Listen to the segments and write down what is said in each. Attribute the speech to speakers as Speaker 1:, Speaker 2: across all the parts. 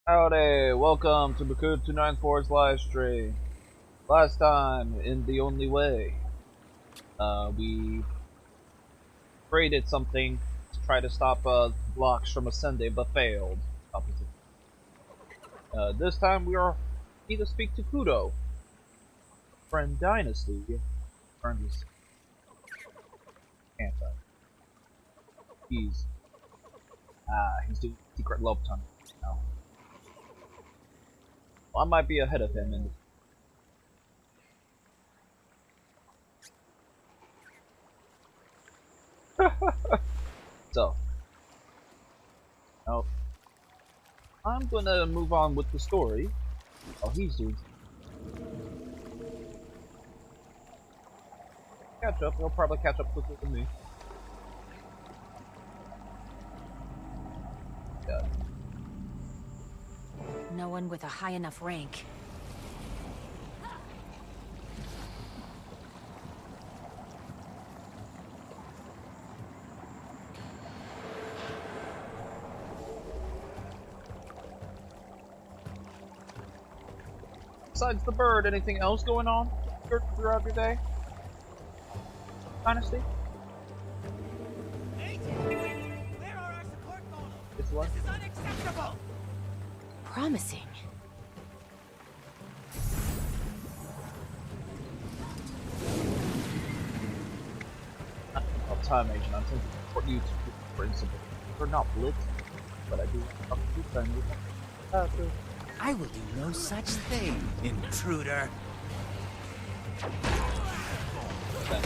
Speaker 1: Howdy, welcome to GW2 live stream. Last time, in the only way, we created something to try to stop blocks from ascending, but failed. This time we need to speak to Kudo. Friend Dynasty. Friend is anti. He's doing secret love tunnel now. Well, I might be ahead of him in so, now, I'm gonna move on with the story. Oh, he's doing catch up. He'll probably catch up quicker than me. Yeah.
Speaker 2: No one with a high enough rank.
Speaker 1: Besides the bird, anything else going on throughout your day? Dynasty?
Speaker 3: Where are our support goals?
Speaker 1: It's what?
Speaker 3: This is unacceptable!
Speaker 2: Promising.
Speaker 1: Of time agent, I'm thinking for you to principle. We're not lit, but I do have a few friends with them.
Speaker 3: I will do no such thing, intruder.
Speaker 1: And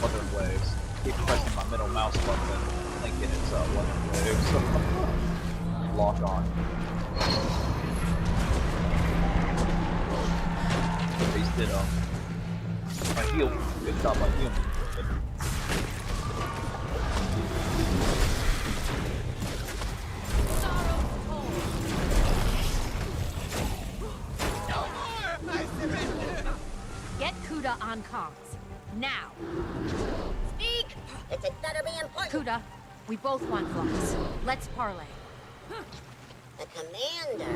Speaker 1: other ways. Keep pressing my middle mouse button, thinking it's one waves. Lock on. He's did my heel. Good job, my heel.
Speaker 2: Get Kuda on comms. Now.
Speaker 4: Speak! It better be important.
Speaker 2: Kuda, we both want blocks. Let's parlay.
Speaker 4: The commander.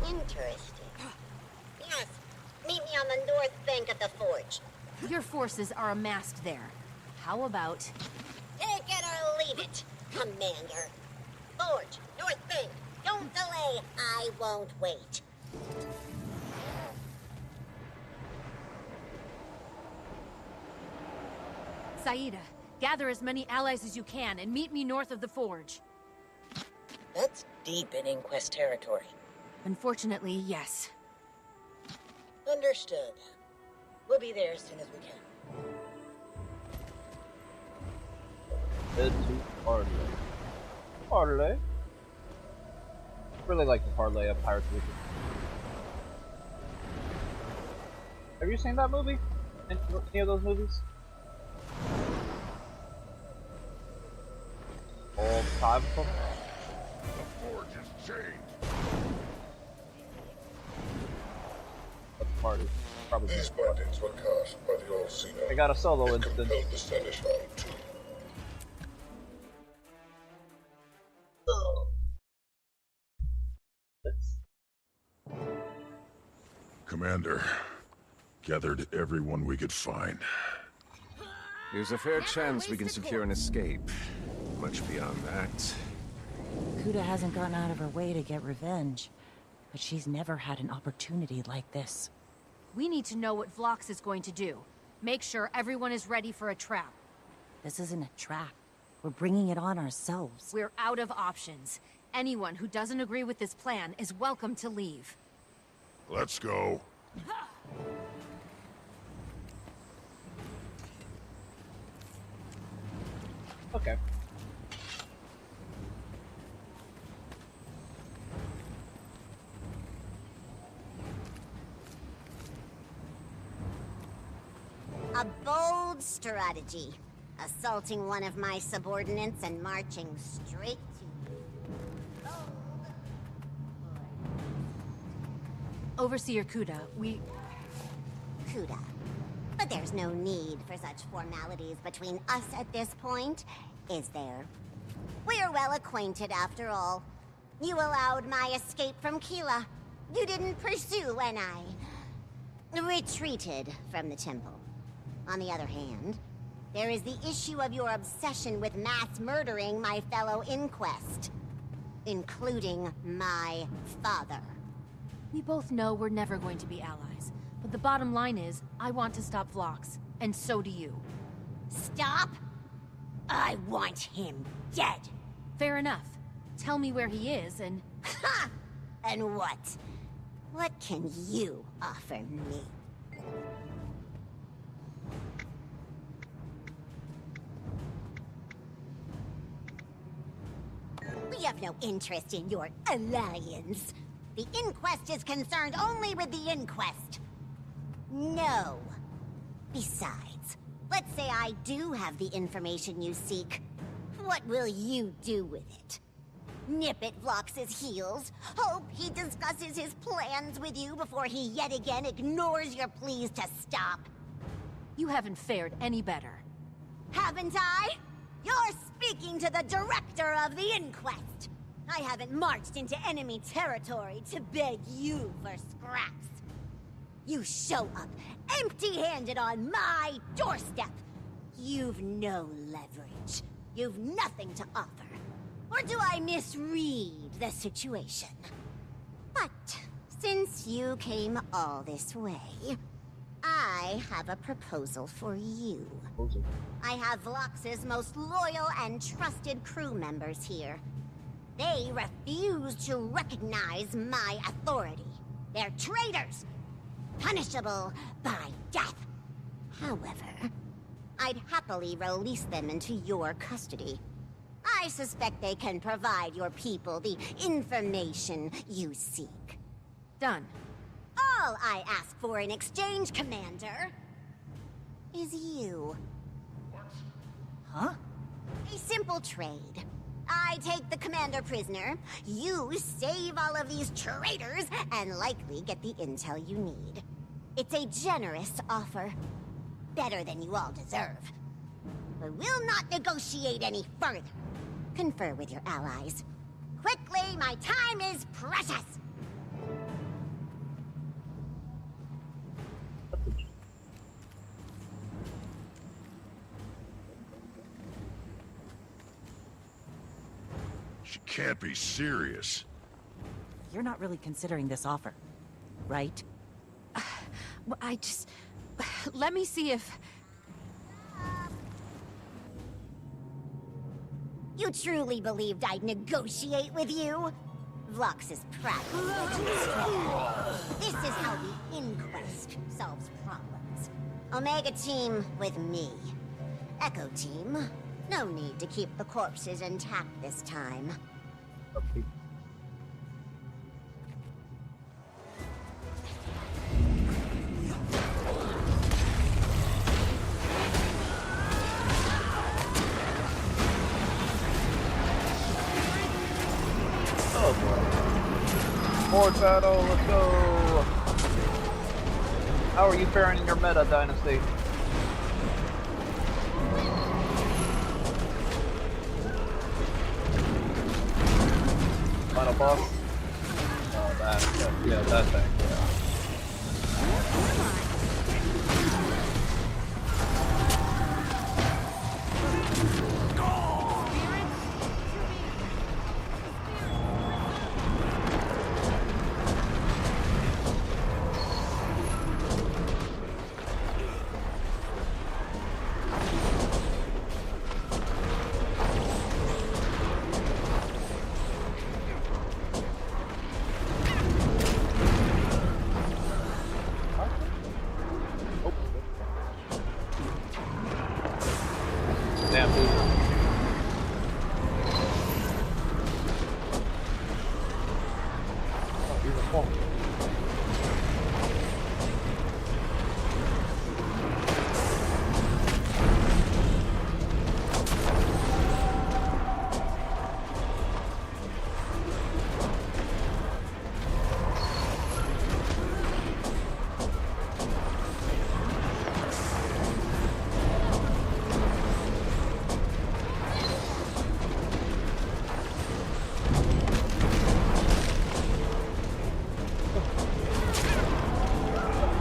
Speaker 4: Interesting. Yes. Meet me on the north bank of the forge.
Speaker 2: Your forces are amassed there. How about...
Speaker 4: Take it or leave it, Commander. Forge, north bank. Don't delay. I won't wait.
Speaker 2: Saida, gather as many allies as you can and meet me north of the forge.
Speaker 4: That's deep in Inquest territory.
Speaker 2: Unfortunately, yes.
Speaker 5: Understood. We'll be there as soon as we can.
Speaker 1: Head to Parlay. Parlay? Really like the Parlay of Pirates of the Caribbean. Have you seen that movie? Any of those movies? All 5 of them?
Speaker 6: The forge is changed.
Speaker 1: At the party. Probably.
Speaker 6: These bindings were cast by the All-Seer.
Speaker 1: I got a solo
Speaker 6: It
Speaker 1: instant.
Speaker 6: compelled the Seneschal to... Commander, gathered everyone we could find.
Speaker 7: There's a fair chance we can secure an escape. Much beyond that.
Speaker 8: Kuda hasn't gone out of her way to get revenge, but she's never had an opportunity like this.
Speaker 2: We need to know what Vlox is going to do. Make sure everyone is ready for a trap.
Speaker 8: This isn't a trap. We're bringing it on ourselves.
Speaker 2: We're out of options. Anyone who doesn't agree with this plan is welcome to leave.
Speaker 6: Let's go.
Speaker 1: Okay.
Speaker 4: A bold strategy. Assaulting one of my subordinates and marching straight to you.
Speaker 2: Overseer Kuda,
Speaker 4: Kuda. But there's no need for such formalities between us at this point, is there? We're well acquainted after all. You allowed my escape from Kila. You didn't pursue when I retreated from the temple. On the other hand, there is the issue of your obsession with mass murdering my fellow Inquest, including my father.
Speaker 2: we both know we're never going to be allies. But the bottom line is, I want to stop Vlox, and so do you.
Speaker 4: Stop? I want him dead.
Speaker 2: Fair enough. Tell me where he is, and...
Speaker 4: Ha! And what? What can you offer me? We have no interest in your alliance. The Inquest is concerned only with the Inquest. No. Besides, let's say I do have the information you seek. What will you do with it? Nip at Vlox's heels? Hope he discusses his plans with you before he yet again ignores your pleas to stop?
Speaker 2: You haven't fared any better.
Speaker 4: Haven't I? You're speaking to the director of the Inquest. I haven't marched into enemy territory to beg you for scraps. You show up empty-handed on my doorstep. You've no leverage. You've nothing to offer. Or do I misread the situation? But since you came all this way, I have a proposal for you. I have Vlox's most loyal and trusted crew members here. They refuse to recognize my authority. They're traitors, punishable by death. However, I'd happily release them into your custody. I suspect they can provide your people the information you seek.
Speaker 2: Done.
Speaker 4: All I ask for in exchange, Commander, is you.
Speaker 8: Huh?
Speaker 4: A simple trade. I take the Commander prisoner, you save all of these traitors, and likely get the intel you need. It's a generous offer. Better than you all deserve. But we'll not negotiate any further. Confer with your allies. Quickly, my time is precious!
Speaker 6: She can't be serious.
Speaker 8: You're not really considering this offer, right?
Speaker 2: Well, I just... Let me see if...
Speaker 4: You truly believed I'd negotiate with you? Vlox's pride will get you destroyed. This is how the Inquest solves problems. Omega Team with me. Echo Team, no need to keep the corpses intact this time.
Speaker 1: Okay. Oh boy. Forward battle, let's go! How are you faring in your meta, Dynasty? Final boss? Oh, that thing, yeah. Damn, dude. Oh, he's a phone.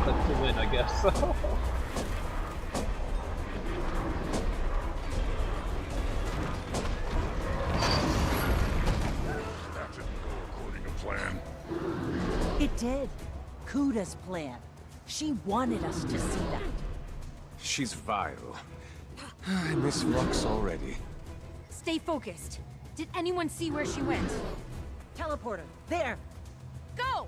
Speaker 1: That's the win, I guess.
Speaker 6: That didn't go according to plan.
Speaker 8: It did. Kuda's plan. She wanted us to see that.
Speaker 7: She's vile. I miss Lux already.
Speaker 2: Stay focused. Did anyone see where she went?
Speaker 8: Teleporter, there!
Speaker 2: Go!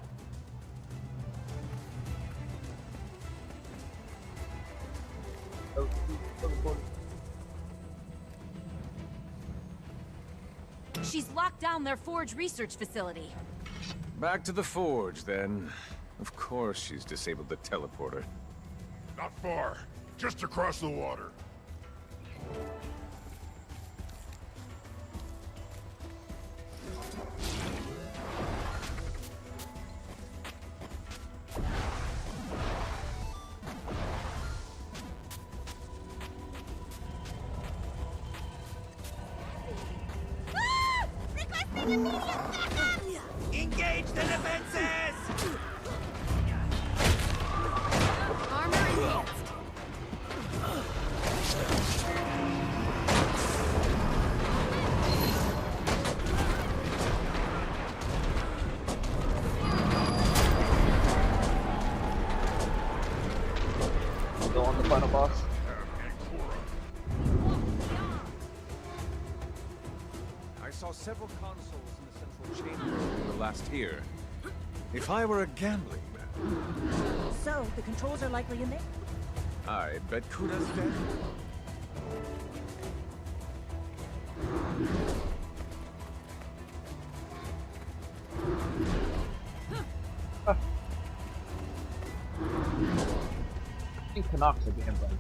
Speaker 2: She's locked down their Forge research facility.
Speaker 7: Back to the forge, then. Of course she's disabled the teleporter.
Speaker 6: Not far. Just across the water.
Speaker 3: Engage the defenses!
Speaker 2: Armor enhanced.
Speaker 1: Still on the final boss.
Speaker 7: I saw several consoles in the central chamber when we were last here. If I were a gambling man,
Speaker 8: So, the controls are likely in there?
Speaker 7: I bet Kuda's dead.
Speaker 1: I think Canucks are game plan.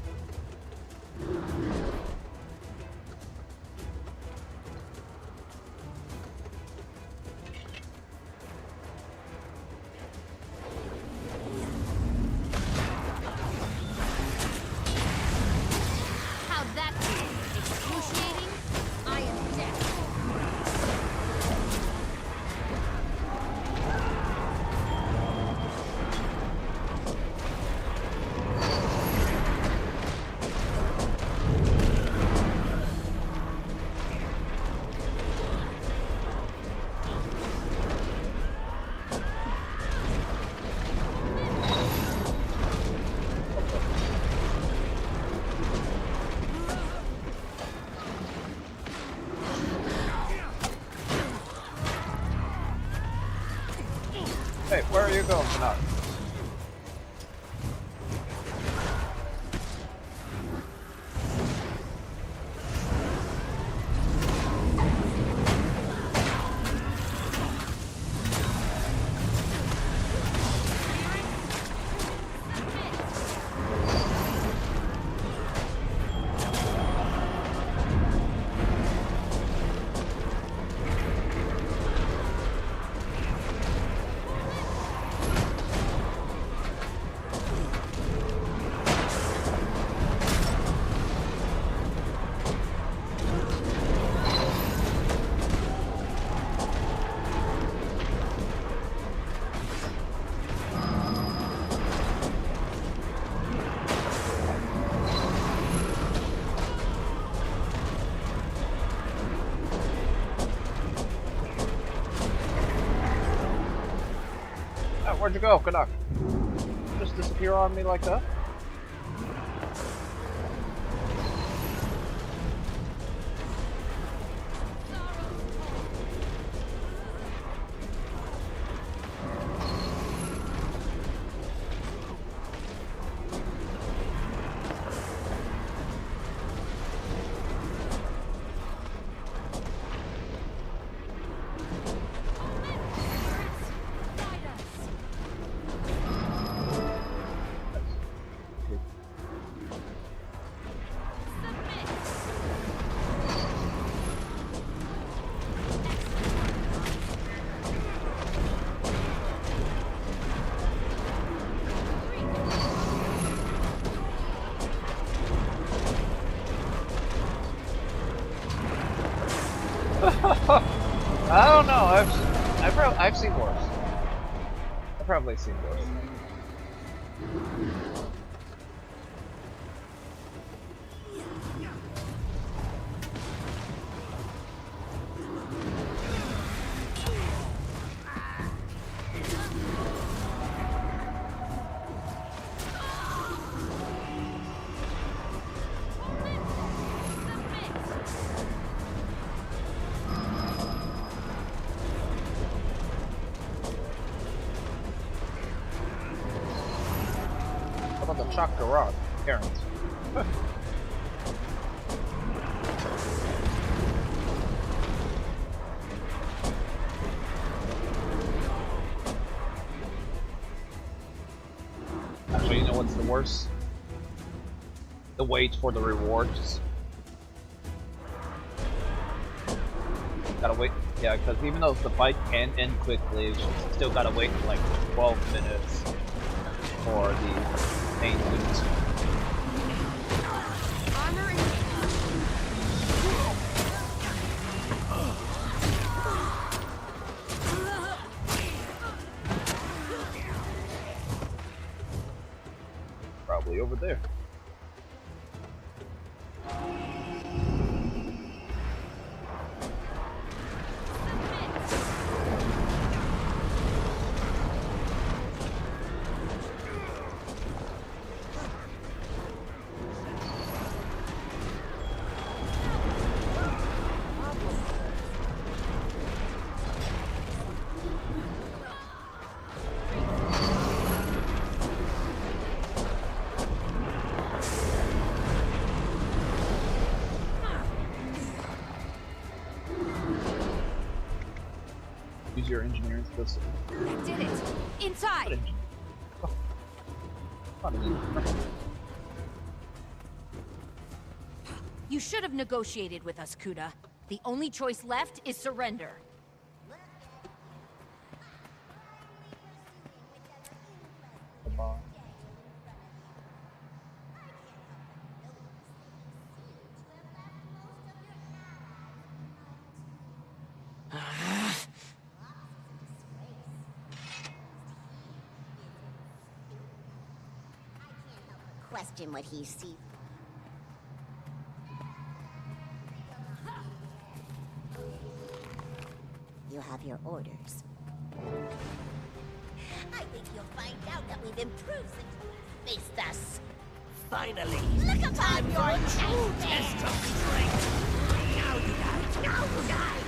Speaker 2: How'd that feel? Excruciating? I am dead.
Speaker 1: you going, Canuck? Where'd you go, Canuck? Just disappear on me like that? I don't know. I've seen worse. I've probably seen worse. How about the shock garage, Terrence? Actually, you know what's the worst? The wait for the rewards. Gotta wait. Yeah, because even though the fight can end quickly, you still gotta wait like 12 minutes for the main loot. Probably over there. Use your engineering skills.
Speaker 2: I did it! Inside! You should have negotiated with us, Kuda. The only choice left is surrender.
Speaker 1: Come on.
Speaker 4: Question what he sees. You have your orders. I think you'll find out that we've improved since you faced us.
Speaker 3: Finally!
Speaker 4: Look upon your
Speaker 3: True
Speaker 4: test
Speaker 3: test
Speaker 4: bed.
Speaker 3: of strength! Now you die! Now you die!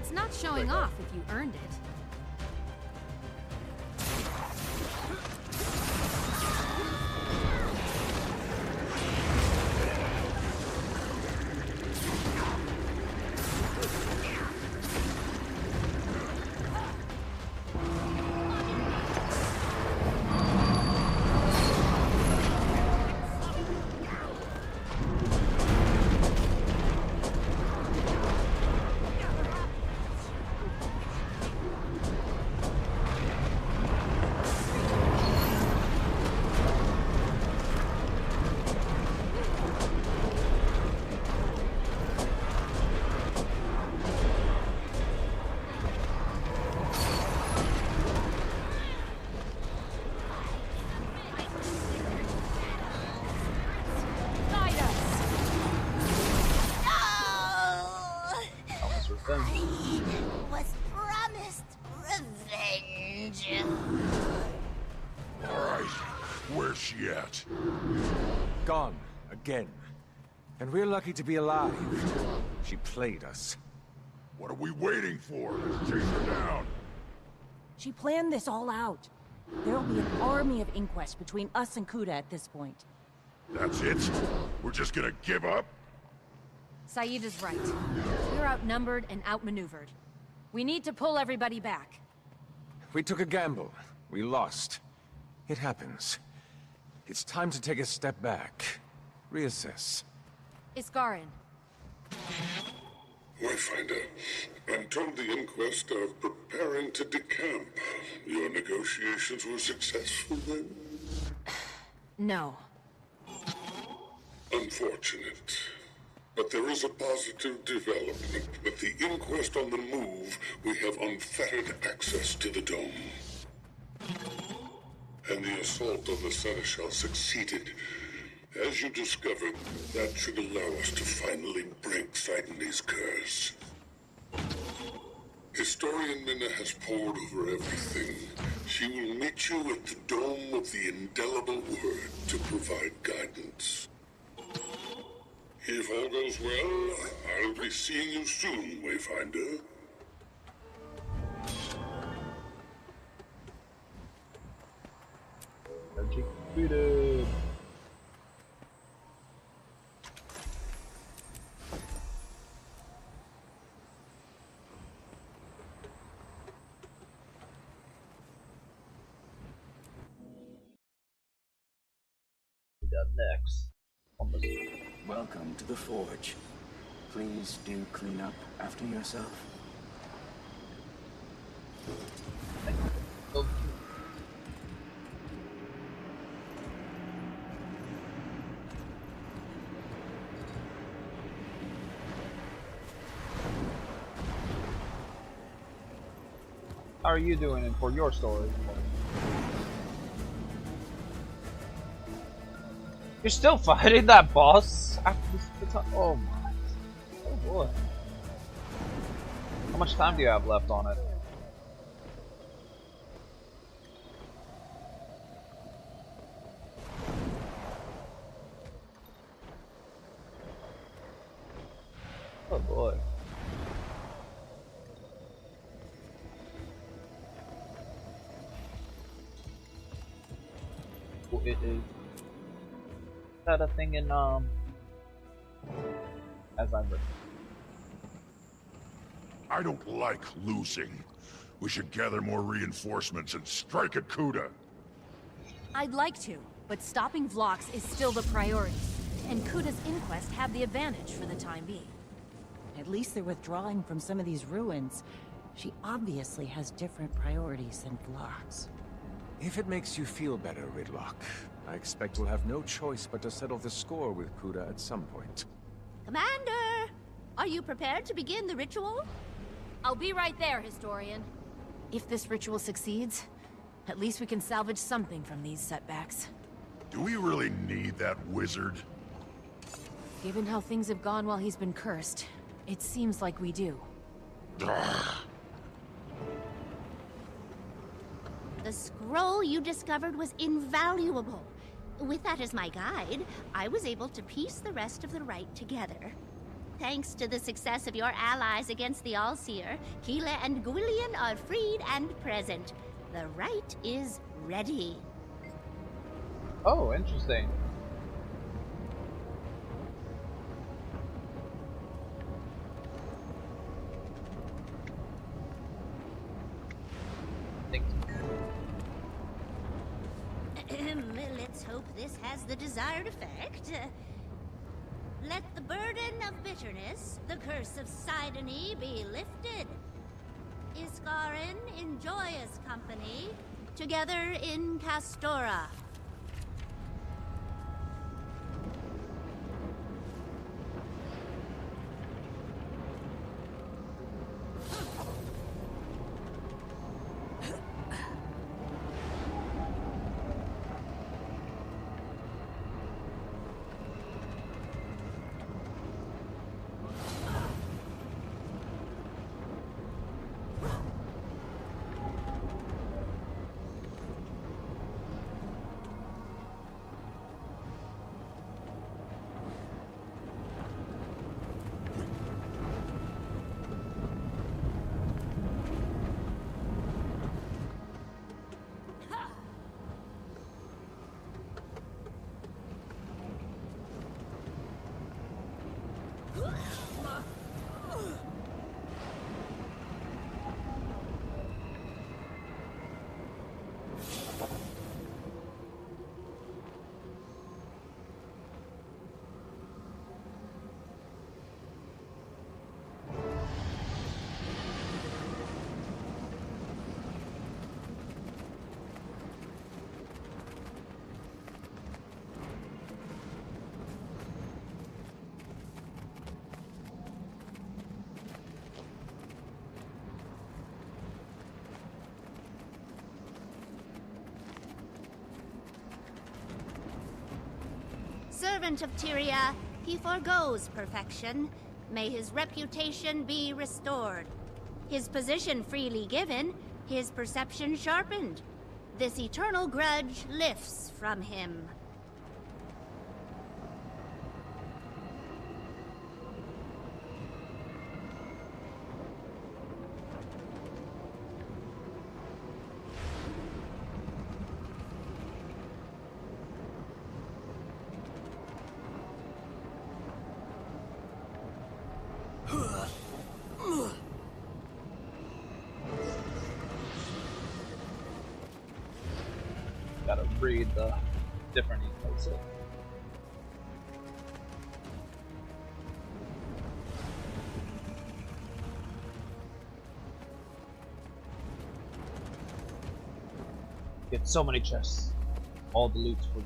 Speaker 2: It's not showing off if you earned it.
Speaker 4: Was promised revenge.
Speaker 6: Alright, where's she at?
Speaker 7: Gone. Again. And we're lucky to be alive. She played us.
Speaker 6: What are we waiting for? Let's chase her down.
Speaker 8: She planned this all out. There'll be an army of Inquest between us and Kuda at this point.
Speaker 6: That's it? We're just gonna give up?
Speaker 2: Saeed is right. We're outnumbered and outmaneuvered. We need to pull everybody back.
Speaker 7: We took a gamble. We lost. It happens. It's time to take a step back. Reassess.
Speaker 2: Iskarin.
Speaker 9: Wayfinder, I'm told the Inquest are preparing to decamp. Your negotiations were successful then?
Speaker 2: No.
Speaker 9: Unfortunate. But there is a positive development. With the Inquest on the move, we have unfettered access to the dome. And the assault on the Seneschal succeeded. As you discovered, that should allow us to finally break Sidonie's curse. Historian Minna has pored over everything. She will meet you at the Dome of the Indelible Word to provide guidance. If all goes well, I'll be seeing you soon, Wayfinder.
Speaker 1: Executed. We got next. Almost.
Speaker 3: Welcome to the Forge. Please do clean up after yourself.
Speaker 1: Oh. How are you doing it for your story? You're still fighting that boss after this? Oh my. Oh boy. How much time do you have left on it? Oh boy. Well, it is. That a thing in as I've written.
Speaker 6: I don't like losing. We should gather more reinforcements and strike at Kuda.
Speaker 2: I'd like to, but stopping Vlox is still the priority. And Kuda's Inquest have the advantage for the time being.
Speaker 8: At least they're withdrawing from some of these ruins. She obviously has different priorities than Vlox.
Speaker 7: If it makes you feel better, Ridlock, I expect we'll have no choice but to settle the score with Kuda at some point.
Speaker 10: Commander! Are you prepared to begin the ritual?
Speaker 2: I'll be right there, Historian. If this ritual succeeds, at least we can salvage something from these setbacks.
Speaker 6: Do we really need that wizard?
Speaker 2: Given how things have gone while he's been cursed, it seems like we do.
Speaker 10: The scroll you discovered was invaluable. With that as my guide, I was able to piece the rest of the rite together. Thanks to the success of your allies against the Allseer, Keela and Gwillian are freed and present. The rite is ready.
Speaker 1: Oh, interesting.
Speaker 10: Let's hope this has the desired effect. Let the burden of bitterness, the curse of Sidony, be lifted. Iskarin in joyous company, together in Castora. Servant of Tyria, he forgoes perfection. May his reputation be restored. His position freely given, his perception sharpened. This eternal grudge lifts from him.
Speaker 1: Gotta read the different emails. Get so many chests. All the loot's for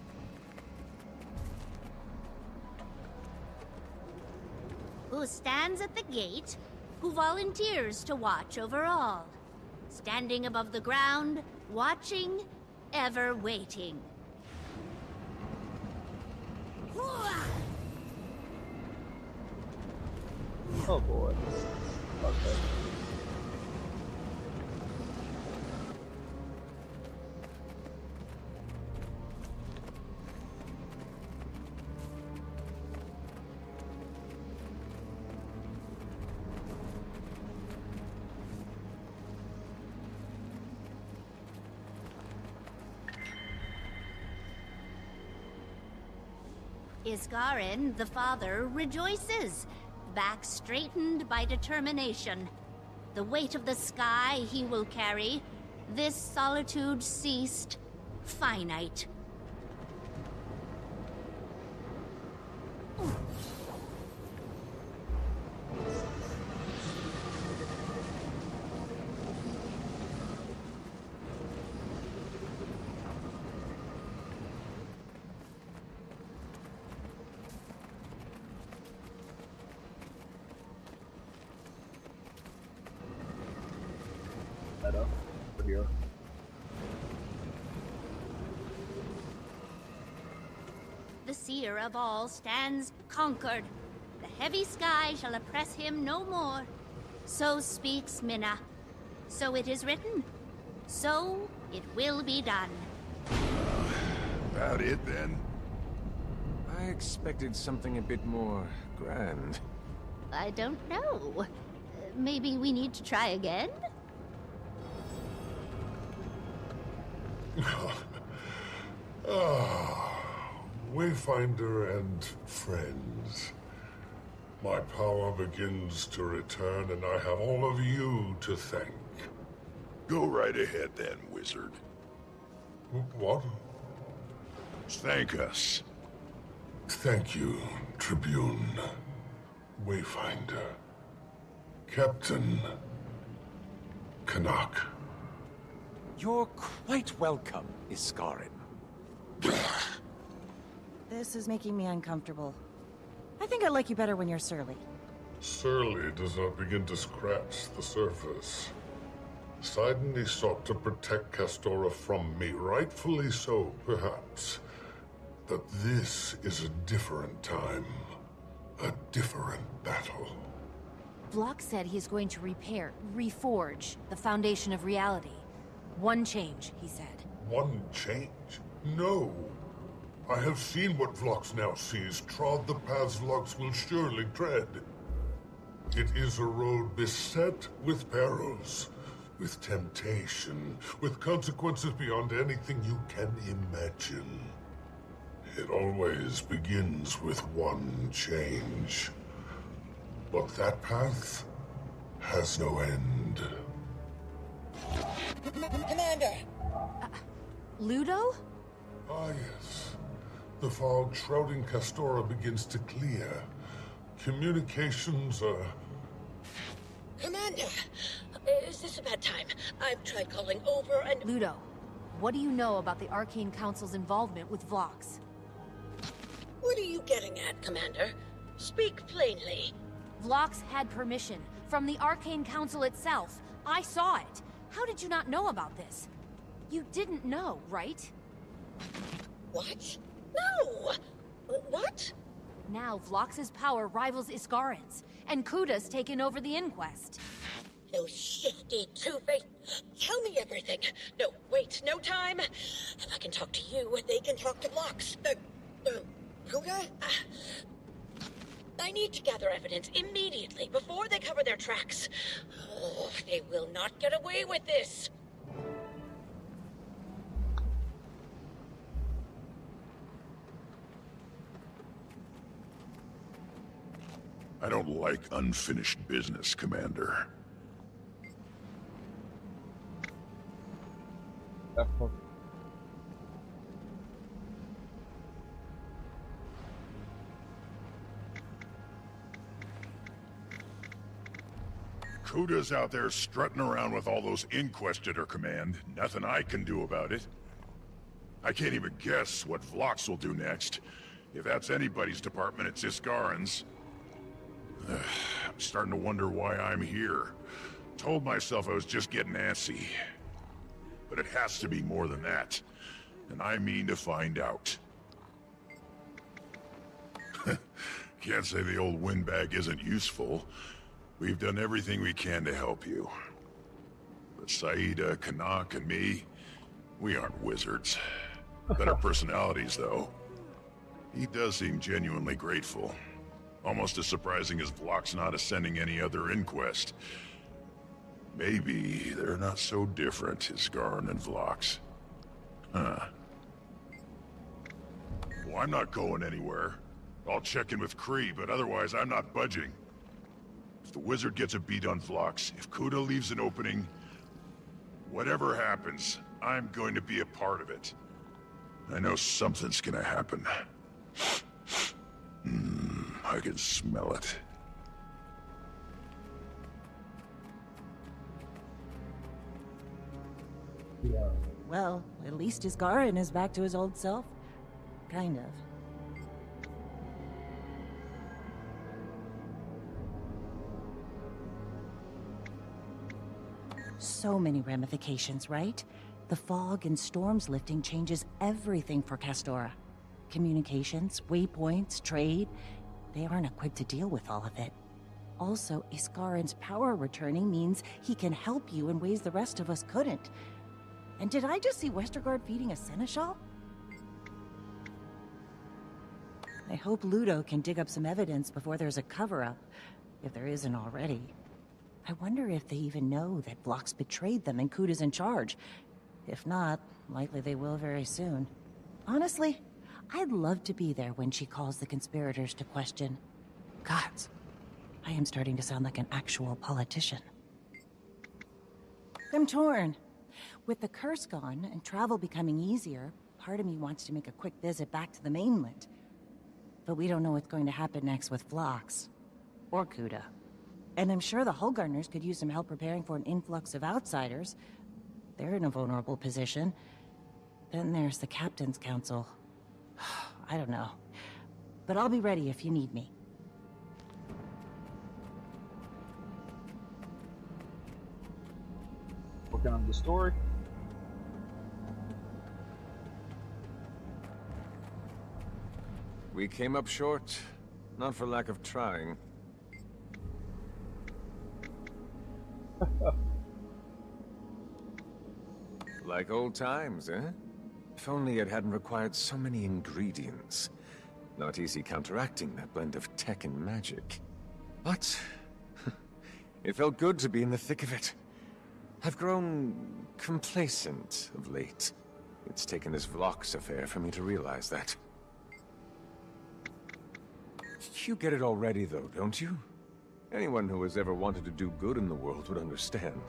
Speaker 10: Who stands at the gate, who volunteers to watch over all. Standing above the ground, watching, ever waiting.
Speaker 1: Oh boy. Okay.
Speaker 10: Iskarin, the father, rejoices, back straightened by determination. The weight of the sky he will carry, this solitude ceased, finite.
Speaker 1: Over here.
Speaker 10: The seer of all stands conquered. The heavy sky shall oppress him no more. So speaks Minna. So it is written. So it will be done.
Speaker 6: About it, then?
Speaker 7: I expected something a bit more grand.
Speaker 10: I don't know. Maybe we need to try again?
Speaker 9: Wayfinder and friends. My power begins to return, and I have all of you to thank.
Speaker 6: Go right ahead then, wizard.
Speaker 9: What?
Speaker 6: Thank us.
Speaker 9: Thank you, Tribune, Wayfinder, Captain Canuck.
Speaker 7: You're quite welcome, Iskarin.
Speaker 8: This is making me uncomfortable. I think I like you better when you're surly.
Speaker 9: Surly does not begin to scratch the surface. Sidoney sought to protect Castora from me, rightfully so, perhaps. But this is a different time. A different battle.
Speaker 2: Vlox said he is going to repair, reforge, the foundation of reality. One change, he said.
Speaker 9: One change? No. I have seen what Vlox now sees, trod the paths Vlox will surely tread. It is a road beset with perils, with temptation, with consequences beyond anything you can imagine. It always begins with one change. But that path has no end.
Speaker 5: Commander!
Speaker 2: Ludo?
Speaker 9: Ah, yes. The fog shrouding Castora begins to clear. Communications are...
Speaker 5: Commander! Is this a bad time? I've tried calling over and...
Speaker 2: Ludo, what do you know about the Arcane Council's involvement with Vlox?
Speaker 5: What are you getting at, Commander? Speak plainly.
Speaker 2: Vlox had permission from the Arcane Council itself. I saw it. How did you not know about this? You didn't know, right?
Speaker 5: What? No! What?
Speaker 2: Now Vlox's power rivals Iskarin's, and Kuda's taken over the Inquest.
Speaker 5: Those shifty two-faced... Tell me everything. No, wait, no time. If I can talk to you, they can talk to Vlox. Kuda? I need to gather evidence immediately before they cover their tracks. Oh, they will not get away with this.
Speaker 6: I don't like unfinished business, Commander. Kuda's out there strutting around with all those Inquest at her command. Nothing I can do about it. I can't even guess what Vlox will do next. If that's anybody's department, it's Iskarin's. I'm starting to wonder why I'm here. Told myself I was just getting antsy. But it has to be more than that. And I mean to find out. Can't say the old windbag isn't useful. We've done everything we can to help you. But Saida, Canuck, and me, we aren't wizards. Better personalities, though. He does seem genuinely grateful. Almost as surprising as Vlox not ascending any other Inquest. Maybe they're not so different, Iskarin and Vlox. Huh. Well, I'm not going anywhere. I'll check in with Kree, but otherwise I'm not budging. If the wizard gets a beat on Vlox, if Kuda leaves an opening, whatever happens, I'm going to be a part of it. I know something's gonna happen. I can smell it.
Speaker 8: Well, at least Iskarin is back to his old self. Kind of. So many ramifications, right? The fog and storms lifting changes everything for Castora. Communications, waypoints, trade. They aren't equipped to deal with all of it. Also, Iskarin's power returning means he can help you in ways the rest of us couldn't. And did I just see Westergaard feeding a seneschal? I hope Ludo can dig up some evidence before there's a cover-up. if there isn't already. I wonder if they even know that Vlox betrayed them and Kuda's in charge. If not, likely they will very soon. Honestly, I'd love to be there when she calls the conspirators to question. Gods, I am starting to sound like an actual politician. I'm torn. With the curse gone and travel becoming easier, part of me wants to make a quick visit back to the mainland. But we don't know what's going to happen next with Vlox. Or Kuda. And I'm sure the Hullgarners could use some help preparing for an influx of outsiders. They're in a vulnerable position. Then there's the Captain's Council. I don't know. But I'll be ready if you need me.
Speaker 1: Working on the story.
Speaker 7: We came up short, not for lack of trying. Like old times, eh? If only it hadn't required so many ingredients. Not easy counteracting that blend of tech and magic. But it felt good to be in the thick of it. I've grown complacent of late. It's taken this Vlox affair for me to realize that. You get it already, though, don't you? Anyone who has ever wanted to do good in the world would understand.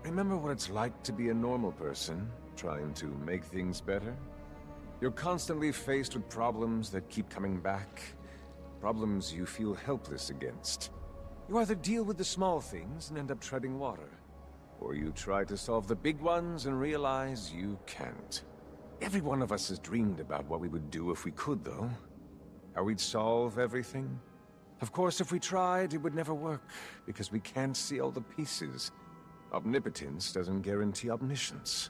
Speaker 7: Remember what it's like to be a normal person, trying to make things better? You're constantly faced with problems that keep coming back. Problems you feel helpless against. You either deal with the small things and end up treading water, or you try to solve the big ones and realize you can't. Every one of us has dreamed about what we would do if we could, though. How we'd solve everything. Of course, if we tried, it would never work, because we can't see all the pieces. Omnipotence doesn't guarantee omniscience.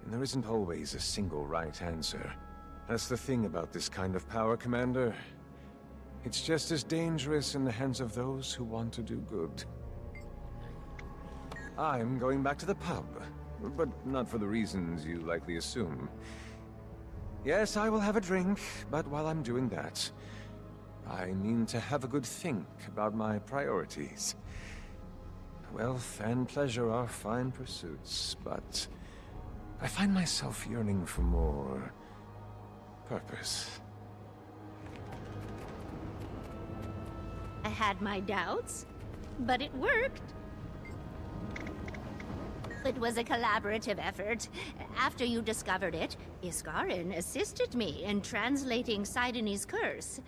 Speaker 7: And there isn't always a single right answer. That's the thing about this kind of power, Commander. It's just as dangerous in the hands of those who want to do good. I'm going back to the pub, but not for the reasons you likely assume. Yes, I will have a drink, but while I'm doing that, I mean to have a good think about my priorities. Wealth and pleasure are fine pursuits, but I find myself yearning for more purpose.
Speaker 10: I had my doubts, but it worked. It was a collaborative effort. After you discovered it, Iskarin assisted me in translating Sidoni's curse.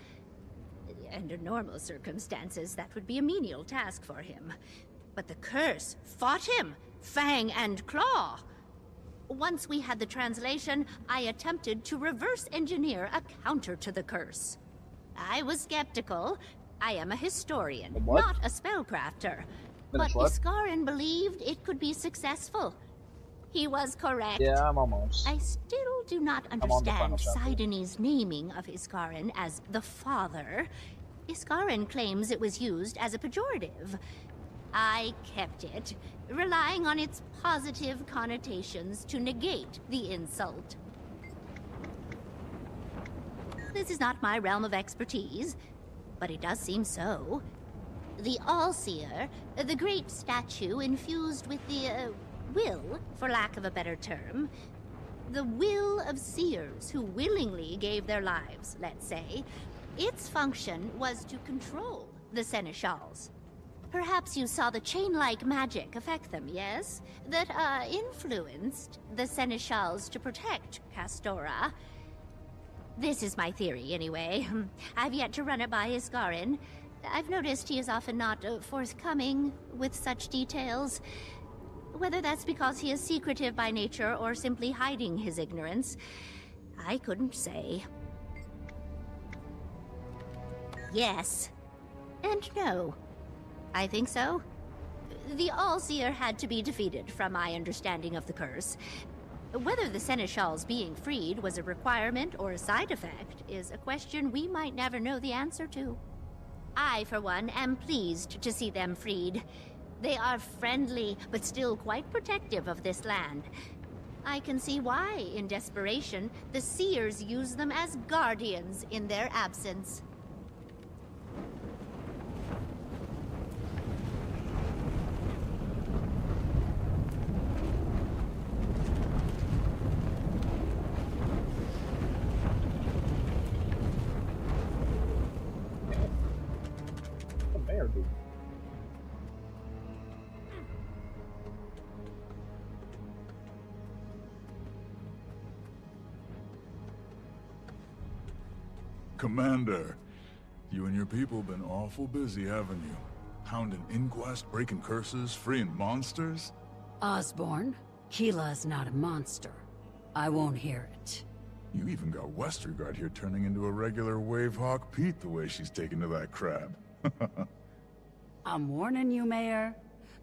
Speaker 10: Under normal circumstances, that would be a menial task for him. But the curse fought him, fang and claw. Once we had the translation, I attempted to reverse engineer a counter to the curse. I was skeptical. I am a historian, not a spellcrafter. But Iskarin believed it could be successful. He was correct.
Speaker 1: Yeah, I'm almost.
Speaker 10: I still do not understand Sidoni's naming of Iskarin as the Father. Iskarin claims it was used as a pejorative. I kept it, relying on its positive connotations to negate the insult. This is not my realm of expertise, but it does seem so. The All-Seer, the great statue infused with the, will, for lack of a better term. The will of seers who willingly gave their lives, let's say. Its function was to control the Seneschals. Perhaps you saw the chain-like magic affect them, yes? That, influenced the Seneschals to protect Castora. This is my theory, anyway. I've yet to run it by Iskarin. I've noticed he is often not forthcoming with such details. Whether that's because he is secretive by nature or simply hiding his ignorance, I couldn't say. Yes. And no. I think so. The All-Seer had to be defeated, from my understanding of the curse. Whether the Seneschals being freed was a requirement or a side effect is a question we might never know the answer to. I, for one, am pleased to see them freed. They are friendly, but still quite protective of this land. I can see why, in desperation, the Seers use them as guardians in their absence.
Speaker 11: Commander, you and your people been awful busy, haven't you? Hounding Inquest, breaking curses, freeing monsters?
Speaker 12: Osborne, Keela's not a monster. I won't hear it.
Speaker 11: You even got Westergaard here turning into a regular Wavehawk Pete the way she's taken to that crab.
Speaker 12: I'm warning you, Mayor.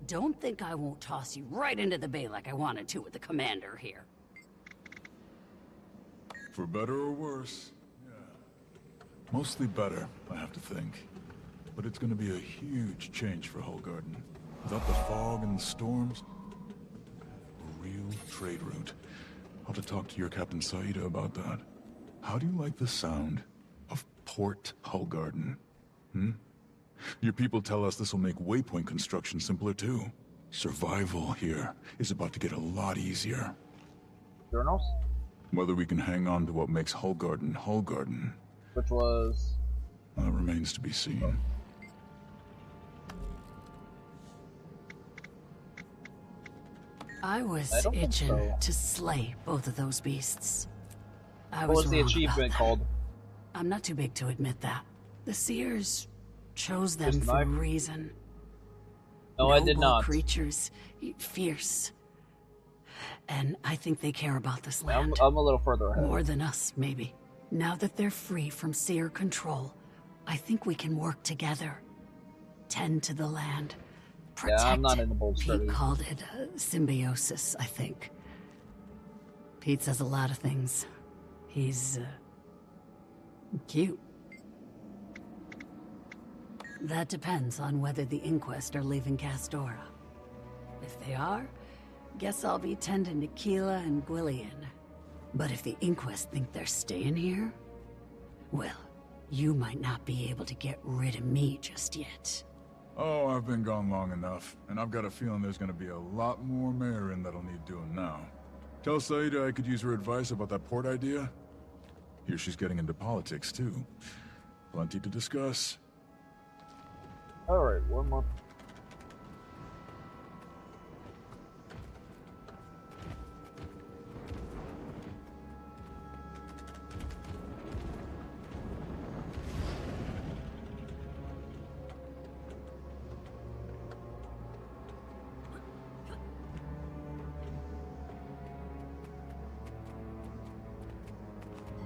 Speaker 12: Don't think I won't toss you right into the bay like I wanted to with the Commander here.
Speaker 11: For better or worse, yeah. Mostly better, I have to think. But it's gonna be a huge change for Hullgarden. Without the fog and the storms, a real trade route. I'll have to talk to your Captain Saida about that. How do you like the sound of Port Hullgarden? Your people tell us this will make waypoint construction simpler too. Survival here is about to get a lot easier.
Speaker 1: Journals?
Speaker 11: Whether we can hang on to what makes Hullgarden Hullgarden,
Speaker 1: which was...
Speaker 11: remains to be seen.
Speaker 12: I was itching to slay both of those beasts.
Speaker 1: What was the achievement called?
Speaker 12: I'm not too big to admit that. The Seers chose them for a reason.
Speaker 1: No, I did not.
Speaker 12: Creatures, fierce. And I think they care about this land.
Speaker 1: I'm a little further ahead.
Speaker 12: More than us, maybe. Now that they're free from Seer control, I think we can work together. Tend to the land. Protect
Speaker 1: I'm not in the bold study.
Speaker 12: Pete called it symbiosis, I think. Pete says a lot of things. He's cute. That depends on whether the Inquest are leaving Castora. If they are, guess I'll be tending to Keela and Gwillian. But if the Inquest think they're staying here, well, you might not be able to get rid of me just yet.
Speaker 11: Oh, I've been gone long enough, and I've got a feeling there's gonna be a lot more Marin that'll need doing now. Tell Saida I could use her advice about that port idea. Here she's getting into politics, too. Plenty to discuss.
Speaker 1: Alright, one more.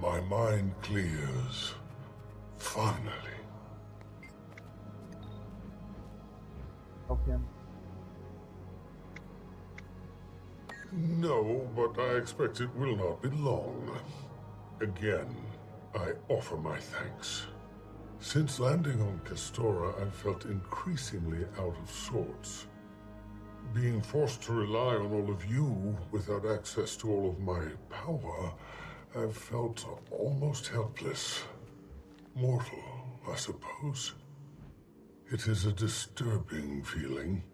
Speaker 9: My mind clears. Finally.
Speaker 1: Okay.
Speaker 9: No, but I expect it will not be long. Again, I offer my thanks. Since landing on Castora, I've felt increasingly out of sorts. Being forced to rely on all of you without access to all of my power, I've felt almost helpless. Mortal, I suppose. It is a disturbing feeling.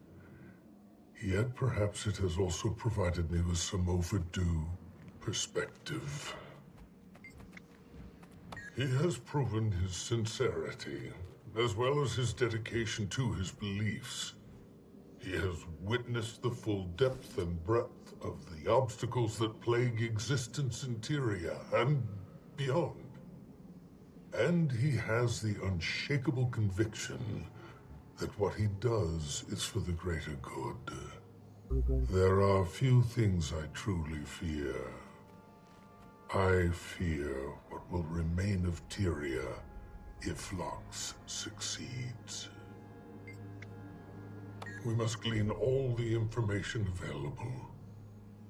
Speaker 9: Yet perhaps it has also provided me with some overdue perspective. He has proven his sincerity, as well as his dedication to his beliefs. He has witnessed the full depth and breadth of the obstacles that plague existence in Tyria and beyond. And he has the unshakable conviction that what he does is for the greater good. There are few things I truly fear. I fear what will remain of Tyria if Lox succeeds. We must glean all the information available.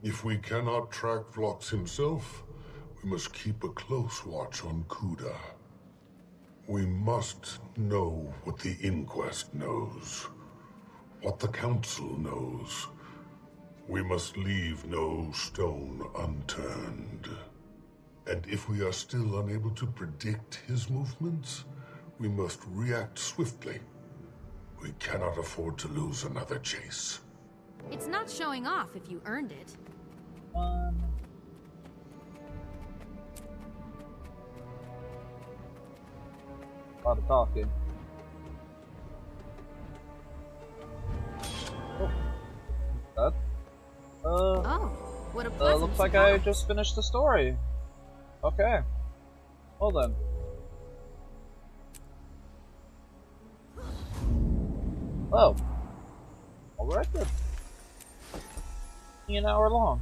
Speaker 9: If we cannot track Vlox himself, we must keep a close watch on Kuda. We must know what the Inquest knows, what the Council knows. We must leave no stone unturned. And if we are still unable to predict his movements, we must react swiftly. We cannot afford to lose another chase.
Speaker 2: It's not showing off if you earned it.
Speaker 1: A lot of talking. Oh. That?
Speaker 2: Oh, what a pleasant
Speaker 1: looks like
Speaker 2: surprise.
Speaker 1: I just finished the story. Okay. Well then. Oh, alright then. An hour long.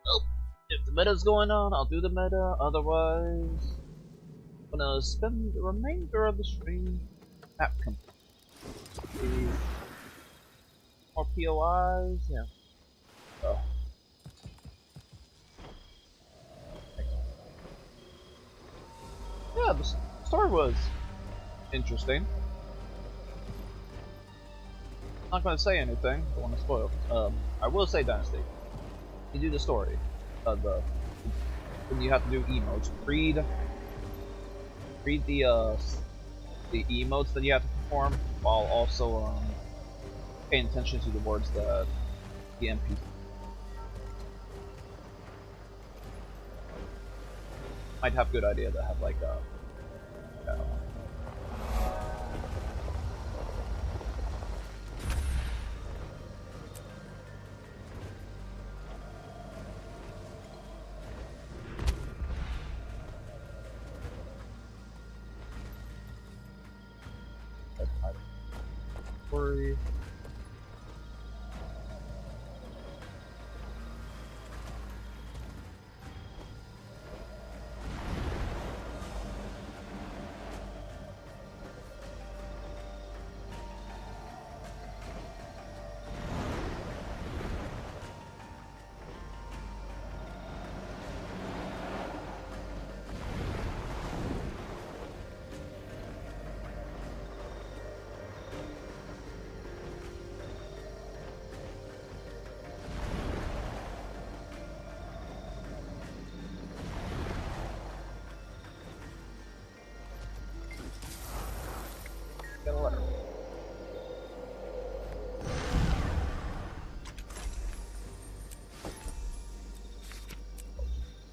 Speaker 1: Well, if the meta's going on, I'll do the meta. Otherwise, I'm gonna spend the remainder of the stream at complete. More POIs, yeah. Oh. Yeah, the story was interesting. Not gonna say anything. Don't want to spoil. I will say Dynasty. You do the story. When you have to do emotes, read the emotes that you have to perform, while also paying attention to the words that the NPC. Might have a good idea to have like I don't know. Worry. Got a letter.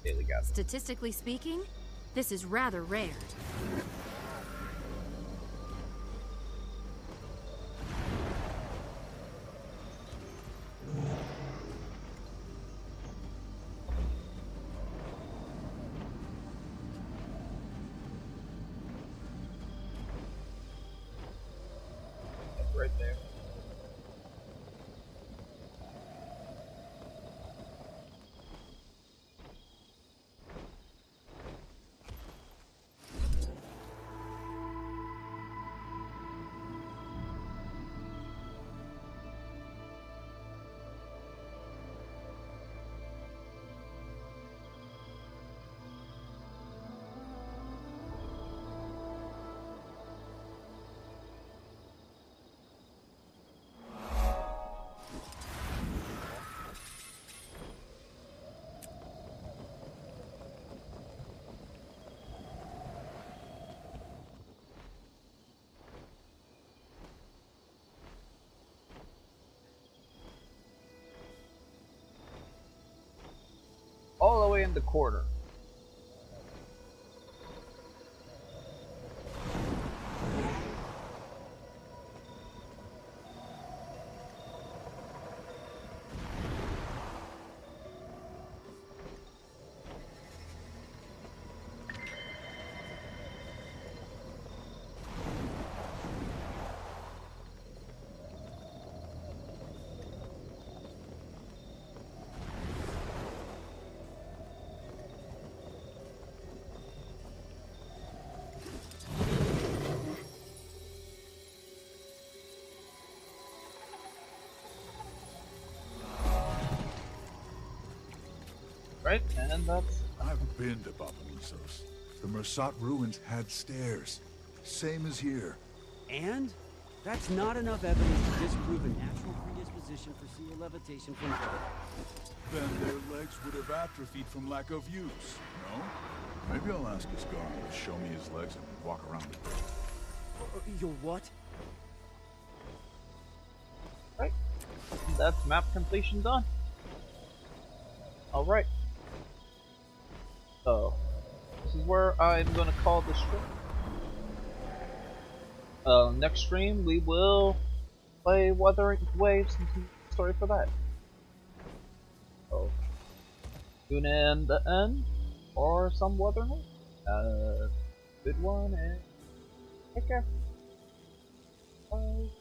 Speaker 1: Daily gas.
Speaker 2: Statistically speaking, this is rather rare.
Speaker 1: Right there. All the way in the corner. Right, and that's...
Speaker 11: I've been to Papamisos. The Mersat ruins had stairs. Same as here.
Speaker 13: And? That's not enough evidence to disprove a natural predisposition for seer levitation from birth.
Speaker 11: Then their legs would have atrophied from lack of use, no? Maybe I'll ask his guard to show me his legs and walk around a bit.
Speaker 13: Your what?
Speaker 1: Right. That's map completion done. Alright. So, this is where I'm gonna call the stream. Next stream we will play Wuthering Waves and continue the story for that. So, tune in the end or some Wuthering Waves. Good one and take care. Bye.